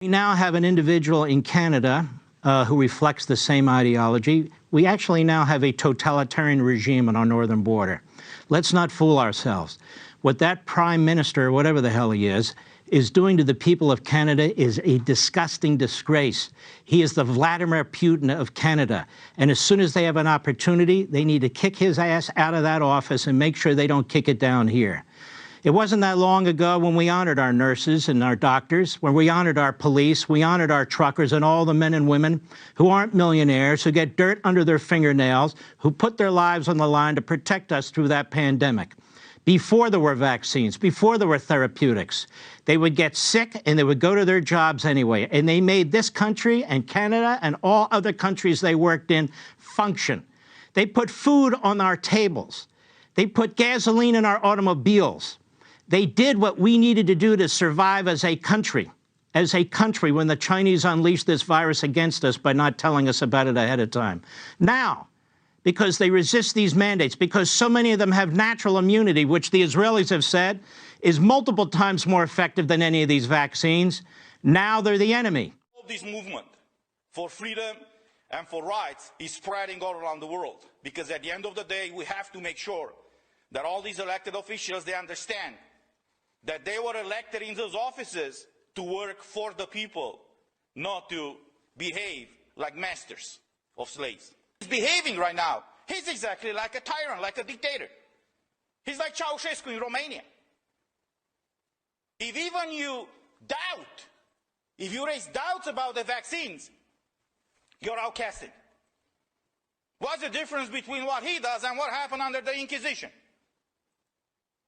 We now have an individual in Canada who reflects the same ideology. We actually now have a totalitarian regime on our northern border. Let's not fool ourselves. What that prime minister, whatever the hell he is doing to the people of Canada is a disgusting disgrace. He is the Vladimir Putin of Canada. And as soon as they have an opportunity, they need to kick his ass out of that office and make sure they don't kick it down here. It wasn't that long ago when we honored our nurses and our doctors, when we honored our police, we honored our truckers and all the men and women who aren't millionaires, who get dirt under their fingernails, who put their lives on the line to protect us through that pandemic. Before there were vaccines, before there were therapeutics, they would get sick and they would go to their jobs anyway. And they made this country and Canada and all other countries they worked in function. They put food on our tables. They put gasoline in our automobiles. They did what we needed to do to survive as a country when the Chinese unleashed this virus against us by not telling us about it ahead of time. Now, because they resist these mandates, because so many of them have natural immunity, which the Israelis have said is multiple times more effective than any of these vaccines, now they're the enemy. This movement for freedom and for rights is spreading all around the world, because at the end of the day, we have to make sure that all these elected officials, they understand that they were elected in those offices to work for the people, not to behave like masters of slaves. He's behaving right now. He's exactly like a tyrant, like a dictator. He's like Ceausescu in Romania. If even you doubt, if you raise doubts about the vaccines, you're outcasted. What's the difference between what he does and what happened under the Inquisition?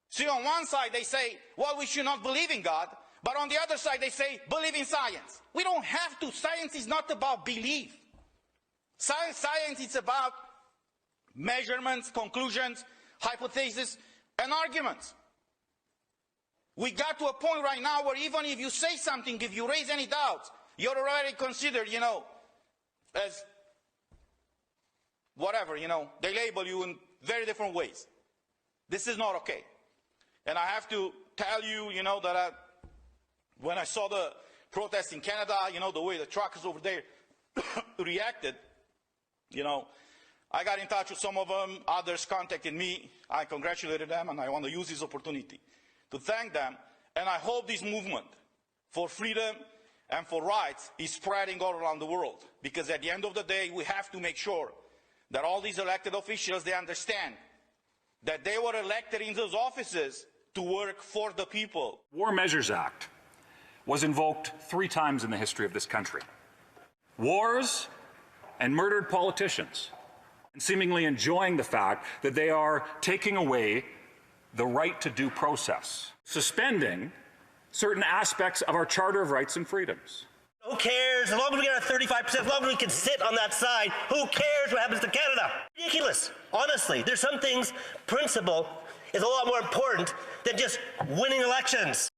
See, on one side they say, well, we should not believe in God, but on the other side they say, believe in science. We don't have to. Science is not about belief. Science is about measurements, conclusions, hypotheses, and arguments. We got to a point right now where even if you say something, if you raise any doubts, you're already considered, as whatever, they label you in very different ways. This is not okay. And I have to tell you, that when I saw the protests in Canada, the way the truckers over there reacted, I got in touch with some of them, others contacted me, I congratulated them, and I want to use this opportunity to thank them. And I hope this movement for freedom and for rights is spreading all around the world, because at the end of the day, we have to make sure that all these elected officials, they understand that they were elected in those offices to work for the people. War Measures Act was invoked 3 times in the history of this country. Wars and murdered politicians, and seemingly enjoying the fact that they are taking away the right to due process, suspending certain aspects of our Charter of Rights and Freedoms. Who cares? As long as we get our 35%, as long as we can sit on that side, who cares what happens to Canada? Ridiculous. Honestly, there's some things, principle is a lot more important than just winning elections.